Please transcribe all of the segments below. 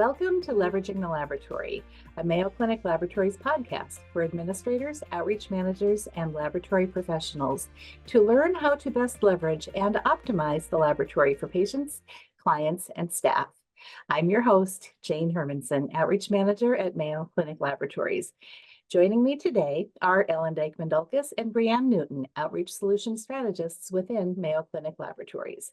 Welcome to Leveraging the Laboratory, a Mayo Clinic Laboratories podcast for administrators, outreach managers, and laboratory professionals to learn how to best leverage and optimize the laboratory for patients, clients, and staff. I'm your host, Jane Hermansen, outreach manager at Mayo Clinic Laboratories. Joining me today are Dijkman Dulkes and Brianne Newton, outreach solution strategists within Mayo Clinic Laboratories.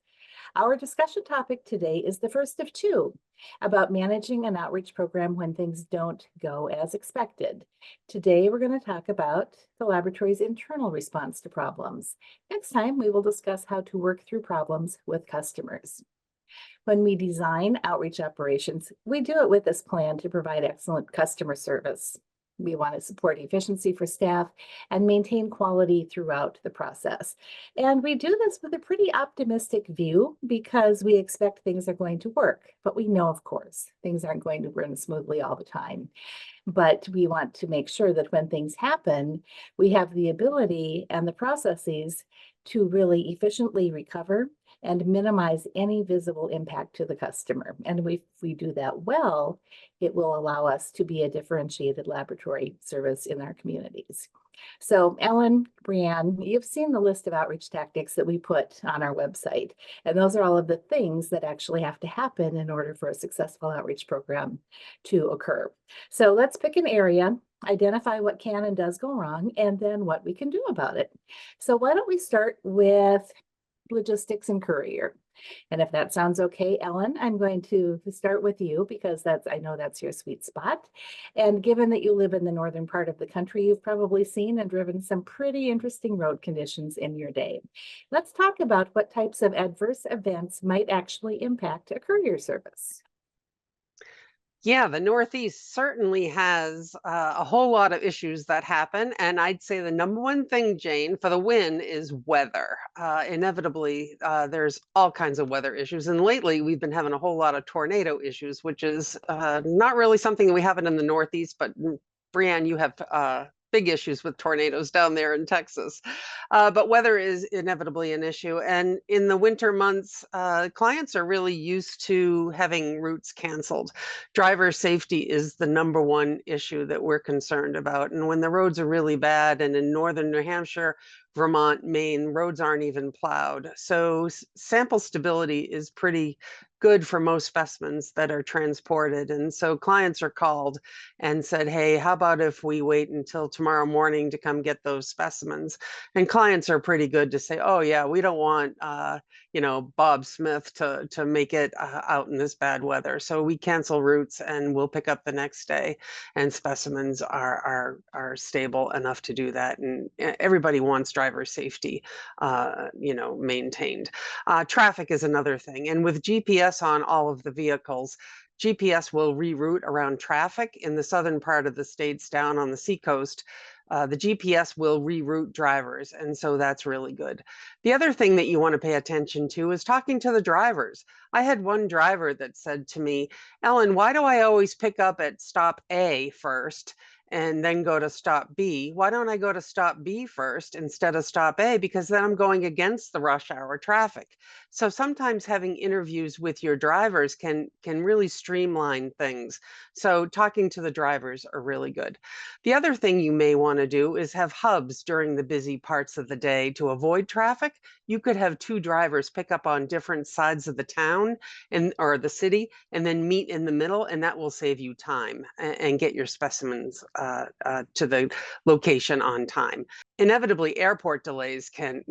Our discussion topic today is the first of two about managing an outreach program when things don't go as expected. Today, we're going to talk about the laboratory's internal response to problems. Next time, we will discuss how to work through problems with customers. When we design outreach operations, we do it with this plan to provide excellent customer service. We want to support efficiency for staff and maintain quality throughout the process. And we do this with a pretty optimistic view because we expect things are going to work. But we know, of course, things aren't going to run smoothly all the time. But we want to make sure that when things happen, we have the ability and the processes to really efficiently recover and minimize any visible impact to the customer. And if we do that well, it will allow us to be a differentiated laboratory service in our communities. So Ellen, Brianne, you've seen the list of outreach tactics that we put on our website. And those are all of the things that actually have to happen in order for a successful outreach program to occur. So let's pick an area, identify what can and does go wrong, and then what we can do about it. So why don't we start with logistics and courier? And if that sounds okay, Ellen, I'm going to start with you because I know that's your sweet spot. And given that you live in the northern part of the country, you've probably seen and driven some pretty interesting road conditions in your day. Let's talk about what types of adverse events might actually impact a courier service. Yeah, the Northeast certainly has a whole lot of issues that happen. And I'd say the number one thing, Jane, for the win is weather. Inevitably, there's all kinds of weather issues. And lately, we've been having a whole lot of tornado issues, which is not really something we haven't in the Northeast. But Brianne, you have big issues with tornadoes down there in Texas. But weather is inevitably an issue. And in the winter months, clients are really used to having routes canceled. Driver safety is the number one issue that we're concerned about. And when the roads are really bad, and in northern New Hampshire, Vermont, Maine, roads aren't even plowed. So sample stability is pretty good for most specimens that are transported. And so clients are called and said, hey, how about if we wait until tomorrow morning to come get those specimens? And clients are pretty good to say, oh yeah, we don't want Bob Smith to make it out in this bad weather. So we cancel routes and we'll pick up the next day, and specimens are stable enough to do that. And everybody wants driver safety maintained. Traffic is another thing. And with GPS on all of the vehicles, GPS will reroute around traffic in the southern part of the states down on the seacoast. The GPS will reroute drivers, and so that's really good. The other thing that you want to pay attention to is talking to the drivers. I had one driver that said to me, Ellen, why do I always pick up at stop A first and then go to stop B? Why don't I go to stop B first instead of stop A? Because then I'm going against the rush hour traffic. So sometimes having interviews with your drivers can really streamline things. So talking to the drivers are really good. The other thing you may want to do is have hubs during the busy parts of the day to avoid traffic. You could have two drivers pick up on different sides of the town or the city and then meet in the middle, and that will save you time and get your specimens to the location on time. Inevitably, airport delays can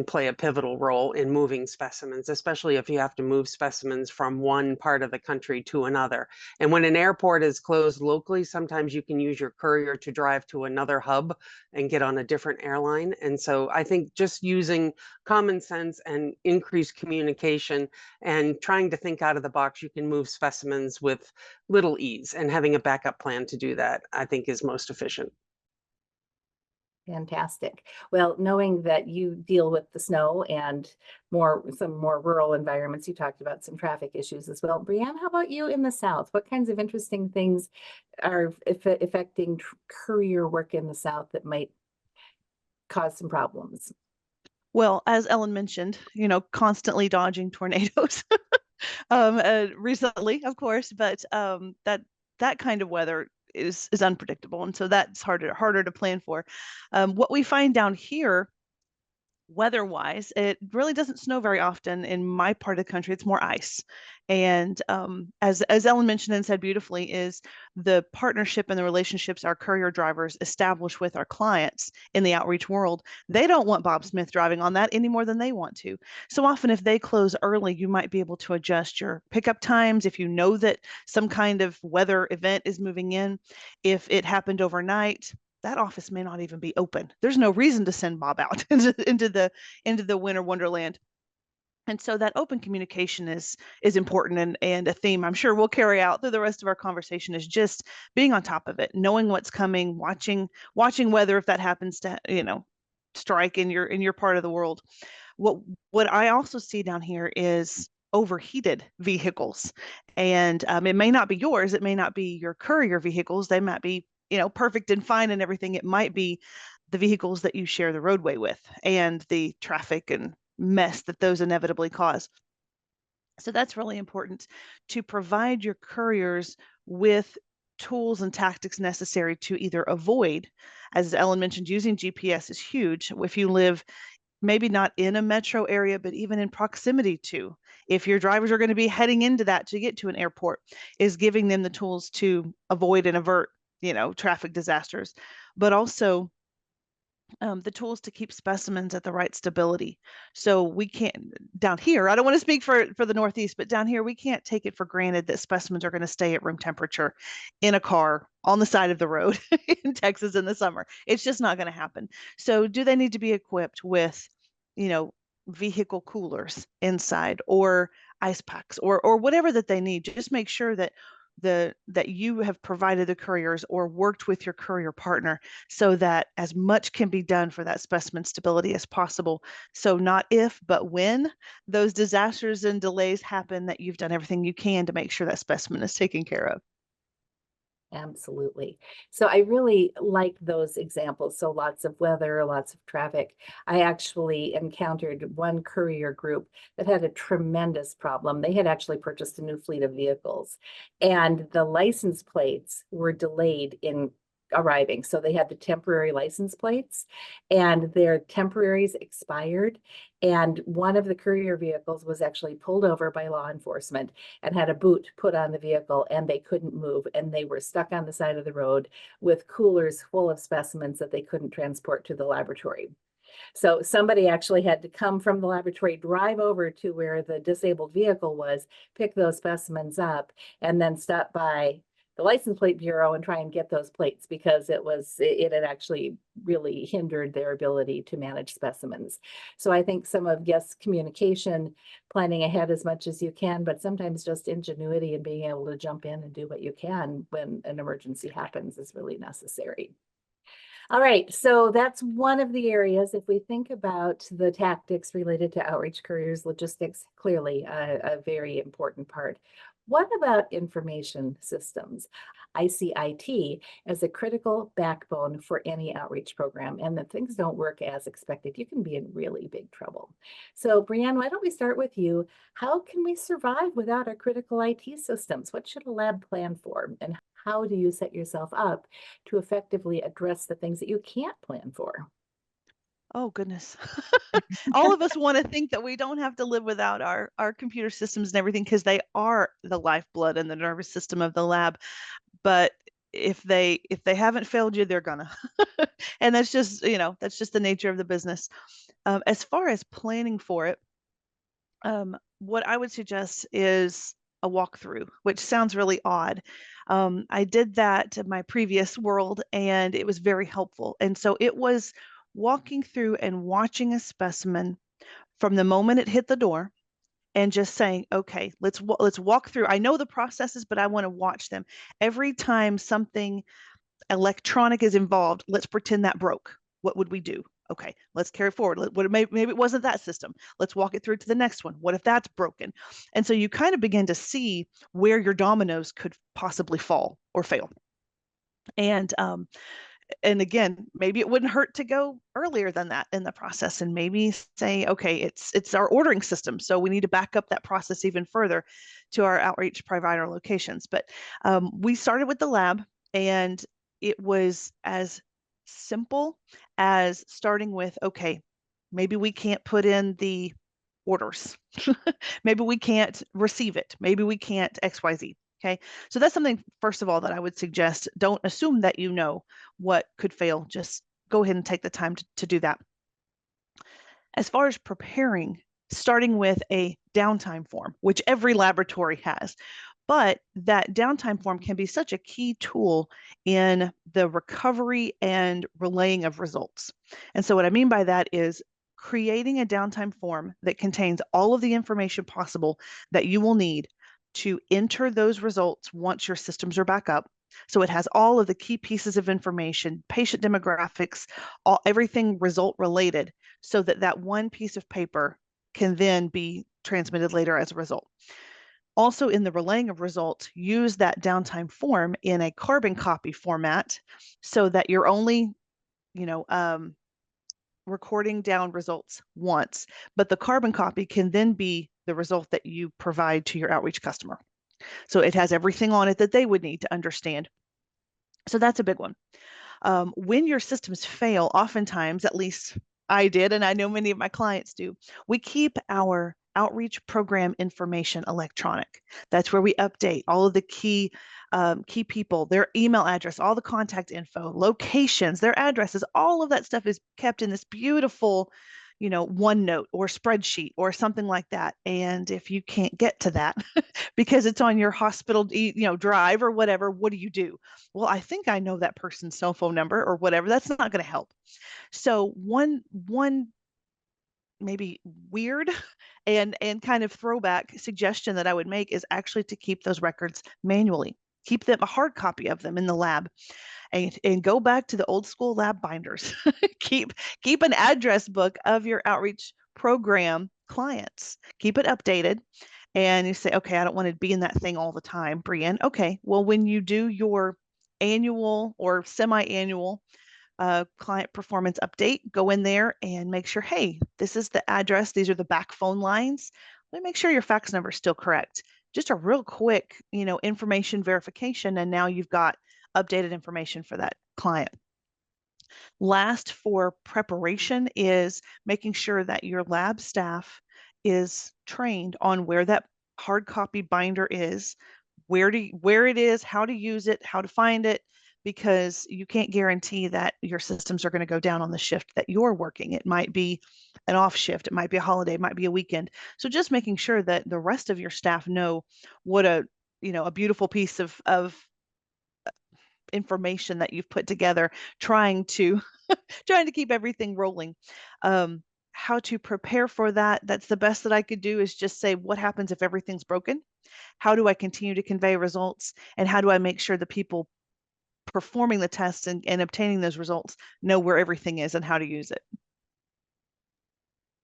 play a pivotal role in moving specimens, especially if you have to move specimens from one part of the country to another. And when an airport is closed locally, sometimes you can use your courier to drive to another hub and get on a different airline. And so I think just using common sense and increased communication and trying to think out of the box, you can move specimens with little ease, and having a backup plan to do that, I think, is most efficient. Fantastic. Well, knowing that you deal with the snow and some more rural environments, you talked about some traffic issues as well. Brianne, how about you in the South? What kinds of interesting things are affecting courier work in the South that might cause some problems? Well, as Ellen mentioned, constantly dodging tornadoes. recently, of course, but that kind of weather is unpredictable, and so that's harder to plan for. What we find down here weather-wise, it really doesn't snow very often in my part of the country. It's more ice. And as Ellen mentioned and said beautifully, is the partnership and the relationships our courier drivers establish with our clients in the outreach world. They don't want Bob Smith driving on that any more than they want to. So often, if they close early, you might be able to adjust your pickup times. If you know that some kind of weather event is moving in, if it happened overnight, that office may not even be open. There's no reason to send Bob out into the winter wonderland. And so that open communication is important, and a theme I'm sure we'll carry out through the rest of our conversation is just being on top of it, knowing what's coming, watching weather if that happens to, strike in your part of the world. What I also see down here is overheated vehicles, and it may not be yours, it may not be your courier vehicles, they might be perfect and fine and everything. It might be the vehicles that you share the roadway with and the traffic and mess that those inevitably cause. So that's really important to provide your couriers with tools and tactics necessary to either avoid, as Ellen mentioned, using GPS is huge. If you live maybe not in a metro area, but even in proximity to, if your drivers are going to be heading into that to get to an airport, is giving them the tools to avoid and avert, traffic disasters, but also the tools to keep specimens at the right stability. So we can't, down here, I don't want to speak for the Northeast, but down here, we can't take it for granted that specimens are going to stay at room temperature in a car on the side of the road in Texas in the summer. It's just not going to happen. So do they need to be equipped with, vehicle coolers inside, or ice packs, or whatever that they need? Just make sure that that you have provided the couriers or worked with your courier partner so that as much can be done for that specimen stability as possible. So not if, but when those disasters and delays happen, that you've done everything you can to make sure that specimen is taken care of. Absolutely. So I really like those examples. So lots of weather, lots of traffic. I actually encountered one courier group that had a tremendous problem. They had actually purchased a new fleet of vehicles, and the license plates were delayed in arriving. So they had the temporary license plates, and their temporaries expired. And one of the courier vehicles was actually pulled over by law enforcement and had a boot put on the vehicle, and they couldn't move, and they were stuck on the side of the road with coolers full of specimens that they couldn't transport to the laboratory. So somebody actually had to come from the laboratory, drive over to where the disabled vehicle was, pick those specimens up, and then stop by the license plate bureau and try and get those plates, because it had actually really hindered their ability to manage specimens. So I think some of, yes, communication, planning ahead as much as you can, but sometimes just ingenuity and being able to jump in and do what you can when an emergency happens is really necessary. All right, so that's one of the areas. If we think about the tactics related to outreach couriers, logistics, clearly a very important part. What about information systems? I see IT as a critical backbone for any outreach program, and if things don't work as expected, you can be in really big trouble. So Brianne, why don't we start with you? How can we survive without our critical IT systems? What should a lab plan for? And how do you set yourself up to effectively address the things that you can't plan for? Oh, goodness. All of us want to think that we don't have to live without our computer systems and everything, because they are the lifeblood and the nervous system of the lab. But if they haven't failed you, they're gonna. And that's just the nature of the business. As far as planning for it, what I would suggest is a walkthrough, which sounds really odd. I did that in my previous world, and it was very helpful. And so it was walking through and watching a specimen from the moment it hit the door, and just saying, okay, let's walk through. I know the processes, but I want to watch them. Every time something electronic is involved, let's pretend that broke. What would we do? Okay, let's carry forward. Maybe it wasn't that system. Let's walk it through to the next one. What if that's broken? And so you kind of begin to see where your dominoes could possibly fall or fail. And And again, maybe it wouldn't hurt to go earlier than that in the process and maybe say, okay, it's our ordering system, so we need to back up that process even further to our outreach provider locations. But we started with the lab, and it was as simple as starting with, okay, maybe we can't put in the orders. Maybe we can't receive it. Maybe we can't XYZ. Okay. So that's something, first of all, that I would suggest. Don't assume that you know what could fail. Just go ahead and take the time to do that. As far as preparing, starting with a downtime form, which every laboratory has, but that downtime form can be such a key tool in the recovery and relaying of results. And so what I mean by that is creating a downtime form that contains all of the information possible that you will need to enter those results once your systems are back up. So it has all of the key pieces of information, patient demographics, everything result related, so that that one piece of paper can then be transmitted later as a result. Also, in the relaying of results, use that downtime form in a carbon copy format so that you're only, recording down results once, but the carbon copy can then be the result that you provide to your outreach customer. So it has everything on it that they would need to understand. So that's a big one. When your systems fail, oftentimes, at least I did, and I know many of my clients do, we keep our outreach program information electronic. That's where we update all of the key people, their email address, all the contact info, locations, their addresses, all of that stuff is kept in this beautiful, OneNote or spreadsheet or something like that. And if you can't get to that because it's on your hospital, drive or whatever, what do? Well, I think I know that person's cell phone number or whatever. That's not going to help. So one maybe weird and kind of throwback suggestion that I would make is actually to keep those records manually. Keep them, a hard copy of them in the lab, and go back to the old school lab binders. keep an address book of your outreach program clients. Keep it updated. And you say, okay, I don't want to be in that thing all the time, Brianne. Okay, well, when you do your annual or semi-annual client performance update, go in there and make sure, hey, this is the address. These are the back phone lines. Let me make sure your fax number is still correct. Just a real quick, information verification. And now you've got updated information for that client. Last, for preparation, is making sure that your lab staff is trained on where that hard copy binder is, where it is, how to use it, how to find it, because you can't guarantee that your systems are going to go down on the shift that you're working. It might be an off shift, it might be a holiday, it might be a weekend. So just making sure that the rest of your staff know what a beautiful piece of information that you've put together, trying to keep everything rolling. How to prepare for that, that's the best that I could do, is just say, what happens if everything's broken? How do I continue to convey results? And how do I make sure the people performing the tests and obtaining those results know where everything is and how to use it?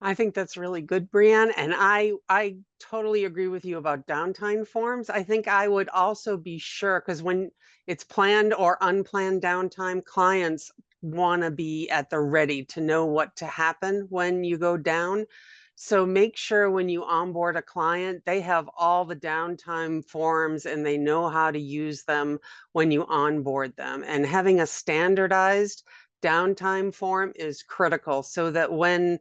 I think that's really good, Brianne. And I totally agree with you about downtime forms. I think I would also be sure, because when it's planned or unplanned downtime, clients want to be at the ready to know what to happen when you go down. So make sure when you onboard a client, they have all the downtime forms and they know how to use them when you onboard them. And having a standardized downtime form is critical, so that when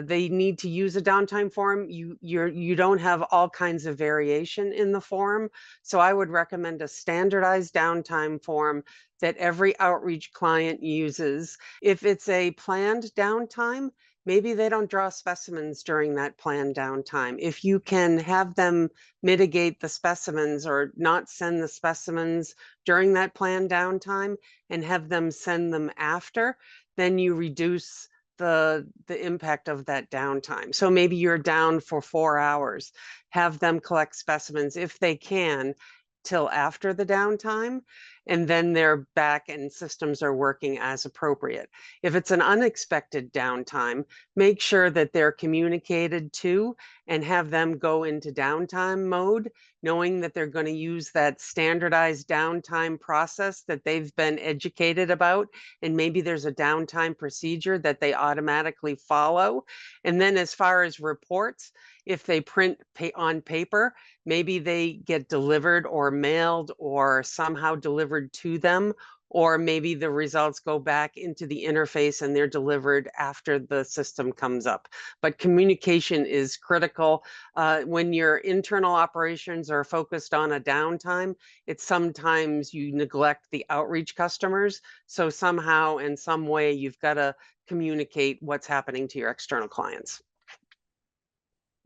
they need to use a downtime form, you don't have all kinds of variation in the form. So I would recommend a standardized downtime form that every outreach client uses. If it's a planned downtime, maybe they don't draw specimens during that planned downtime. If you can have them mitigate the specimens or not send the specimens during that planned downtime and have them send them after, then you reduce the impact of that downtime. So maybe you're down for 4 hours, have them collect specimens if they can till after the downtime. and then they're back and systems are working as appropriate. If it's an unexpected downtime, make sure that they're communicated to and have them go into downtime mode, knowing that they're going to use that standardized downtime process that they've been educated about. And maybe there's a downtime procedure that they automatically follow. And then as far as reports, if they print on paper, maybe they get delivered or mailed or somehow delivered to them, or maybe the results go back into the interface and they're delivered after the system comes up. But communication is critical. When your internal operations are focused on a downtime, it's sometimes you neglect the outreach customers. So somehow in some way, you've got to communicate what's happening to your external clients.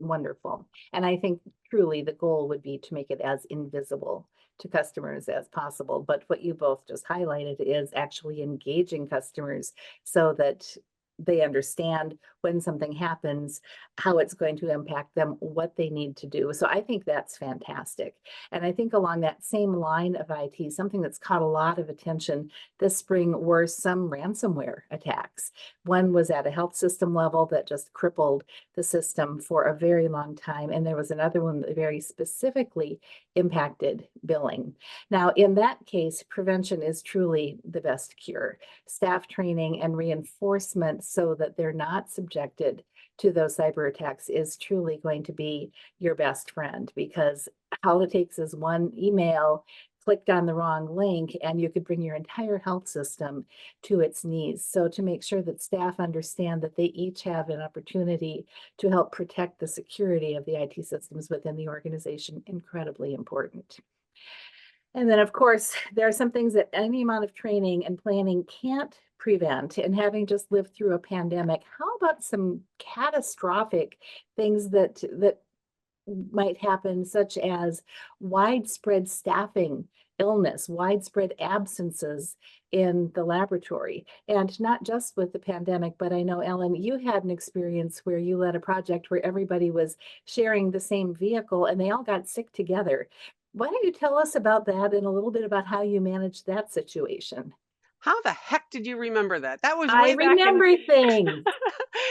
Wonderful. And I think truly the goal would be to make it as invisible to customers as possible. But what you both just highlighted is actually engaging customers so that they understand when something happens, how it's going to impact them, what they need to do. So I think that's fantastic. And I think along that same line of IT, something that's caught a lot of attention this spring were some ransomware attacks. One was at a health system level that just crippled the system for a very long time. And there was another one that very specifically impacted billing. Now, in that case, prevention is truly the best cure. Staff training and reinforcement so that they're not subjected to those cyber attacks is truly going to be your best friend, because all it takes is one email clicked on the wrong link and you could bring your entire health system to its knees. So to make sure that staff understand that they each have an opportunity to help protect the security of the IT systems within the organization, incredibly important. And then, of course, there are some things that any amount of training and planning can't prevent. And having just lived through a pandemic, how about some catastrophic things that might happen, such as widespread staffing illness, widespread absences in the laboratory? And not just with the pandemic, but I know, Ellen, you had an experience where you led a project where everybody was sharing the same vehicle and they all got sick together. Why don't you tell us about that and a little bit about how you managed that situation? How the heck did you remember that? That was I way back in remember things.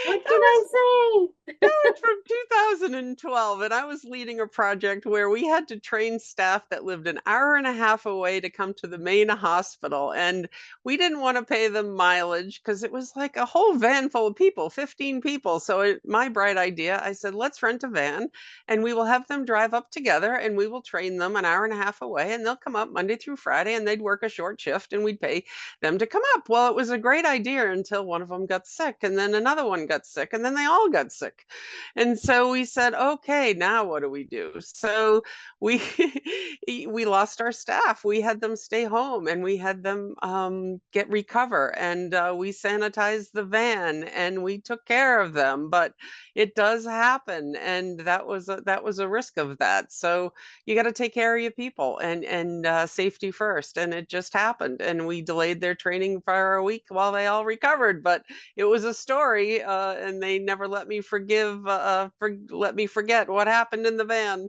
What that can was I say? that was from 2012, and I was leading a project where we had to train staff that lived an hour and a half away to come to the main hospital, and we didn't want to pay them mileage because it was like a whole van full of people, 15 people. So my bright idea, I said, let's rent a van and we will have them drive up together and we will train them an hour and a half away, and they'll come up Monday through Friday and they'd work a short shift and we'd pay them to come up. Well, it was a great idea until one of them got sick, and then another one got sick, and then they all got sick. And so we said, okay, now what do we do? So we we lost our staff. We had them stay home and we had them get recover, and we sanitized the van and we took care of them. But it does happen, and that was a risk of that. So you got to take care of your people and safety first. And it just happened, and we delayed their training for a week while they all recovered. But it was a story, and they never let me let me forget what happened in the van.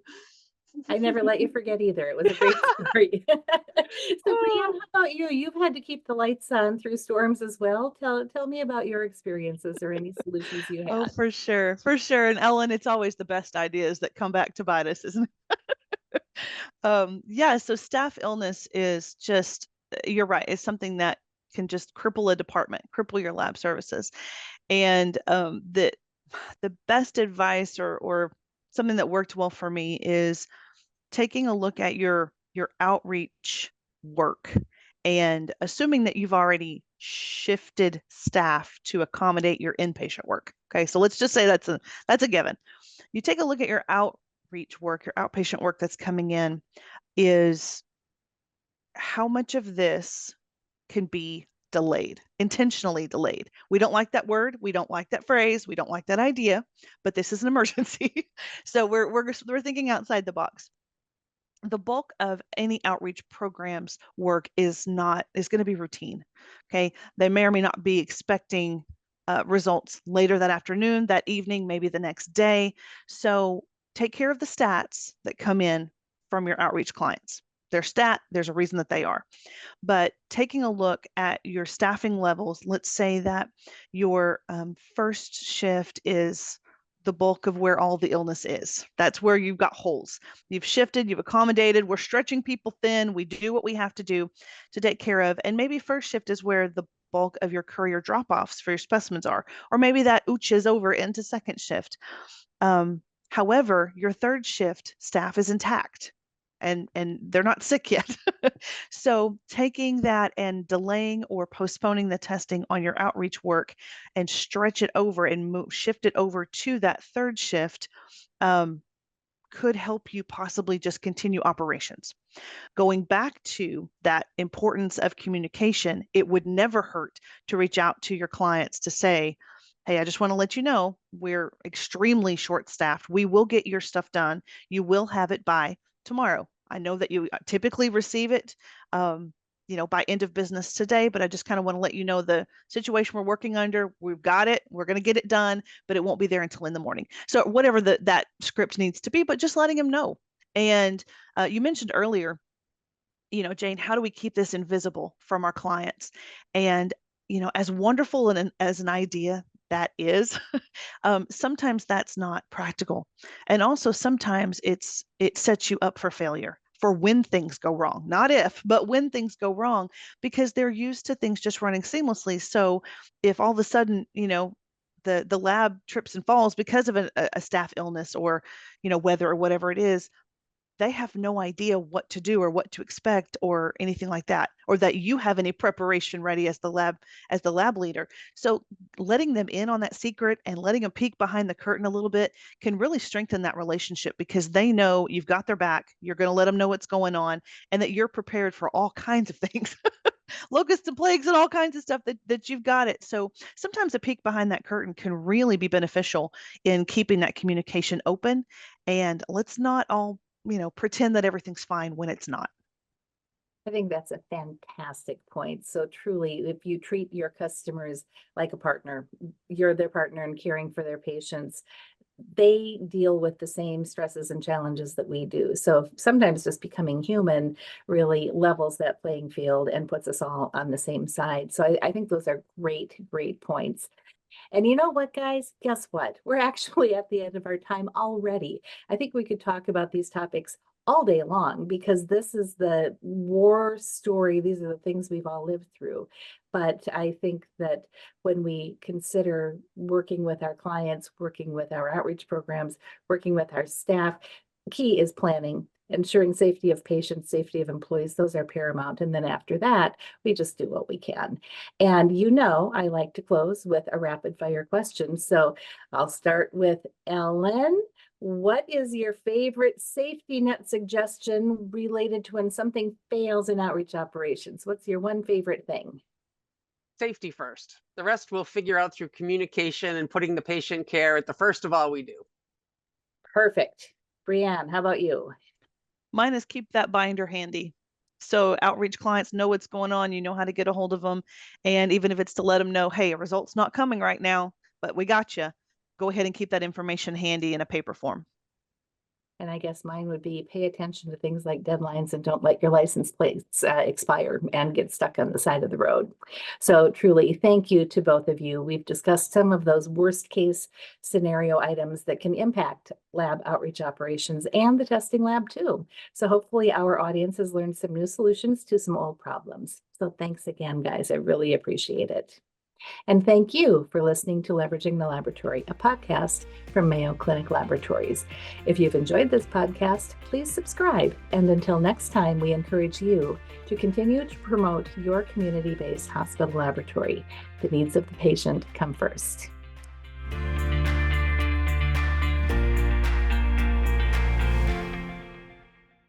I never let you forget either. It was a great story. So, Brianne, how about you? You've had to keep the lights on through storms as well. Tell me about your experiences or any solutions you had. Oh, for sure, for sure. And Ellen, it's always the best ideas that come back to bite us, isn't it? Yeah. So staff illness is just, you're right. It's something that can just cripple a department, cripple your lab services. And the best advice or something that worked well for me is taking a look at your outreach work and assuming that you've already shifted staff to accommodate your inpatient work. Okay, so let's just say that's a given. You take a look at your outreach work, your outpatient work that's coming in, is how much of this can be delayed, intentionally delayed. We don't like that word. We don't like that phrase. We don't like that idea, but this is an emergency. So we're thinking outside the box. The bulk of any outreach programs work is going to be routine. Okay. They may or may not be expecting results later that afternoon, that evening, maybe the next day. So take care of the stats that come in from your outreach clients. they're stat, there's a reason that they are. But taking a look at your staffing levels, let's say that your first shift is the bulk of where all the illness is. That's where you've got holes. You've shifted, you've accommodated, we're stretching people thin. We do what we have to do to take care of. And maybe first shift is where the bulk of your courier drop-offs for your specimens are, or maybe that outages over into second shift. However, your third shift staff is intact and they're not sick yet. So taking that and delaying or postponing the testing on your outreach work and stretch it over and shift it over to that third shift could help you possibly just continue operations. Going back to that importance of communication, it would never hurt to reach out to your clients to say, hey, I just want to let you know we're extremely short-staffed. We will get your stuff done. You will have it by tomorrow. I know that you typically receive it, by end of business today, but I just kind of want to let you know the situation we're working under. We've got it. We're going to get it done, but it won't be there until in the morning. So whatever that script needs to be, but just letting them know. And you mentioned earlier, Jane, how do we keep this invisible from our clients? And, as wonderful as an idea that is, sometimes that's not practical. And also sometimes it sets you up for failure for when things go wrong, not if, but when things go wrong, because they're used to things just running seamlessly. So if all of a sudden, the lab trips and falls because of a staff illness or, weather or whatever it is, they have no idea what to do or what to expect or anything like that, or that you have any preparation ready as the lab leader. So letting them in on that secret and letting them peek behind the curtain a little bit can really strengthen that relationship, because they know you've got their back. You're going to let them know what's going on and that you're prepared for all kinds of things, locusts and plagues and all kinds of stuff that you've got it. So sometimes a peek behind that curtain can really be beneficial in keeping that communication open. And let's not all pretend that everything's fine when it's not. I think that's a fantastic point. So truly, if you treat your customers like a partner, you're their partner in caring for their patients, they deal with the same stresses and challenges that we do. So sometimes just becoming human really levels that playing field and puts us all on the same side. So I think those are great points. And you know what, guys? Guess what? We're actually at the end of our time already. I think we could talk about these topics all day long, because this is the war story. These are the things we've all lived through. But I think that when we consider working with our clients, working with our outreach programs, working with our staff, key is planning. Ensuring safety of patients, safety of employees, those are paramount. And then after that, we just do what we can. And I like to close with a rapid fire question. So I'll start with Ellen. What is your favorite safety net suggestion related to when something fails in outreach operations? What's your one favorite thing? Safety first. The rest we'll figure out through communication and putting the patient care at the first of all we do. Perfect. Brianne, how about you? Mine is keep that binder handy. So outreach clients know what's going on. You know how to get a hold of them. And even if it's to let them know, hey, a result's not coming right now, but we got you. Go ahead and keep that information handy in a paper form. And I guess mine would be pay attention to things like deadlines and don't let your license plates expire and get stuck on the side of the road. So truly, thank you to both of you. We've discussed some of those worst case scenario items that can impact lab outreach operations and the testing lab too. So hopefully our audience has learned some new solutions to some old problems. So thanks again, guys. I really appreciate it. And thank you for listening to Leveraging the Laboratory, a podcast from Mayo Clinic Laboratories. If you've enjoyed this podcast, please subscribe. And until next time, we encourage you to continue to promote your community-based hospital laboratory. The needs of the patient come first.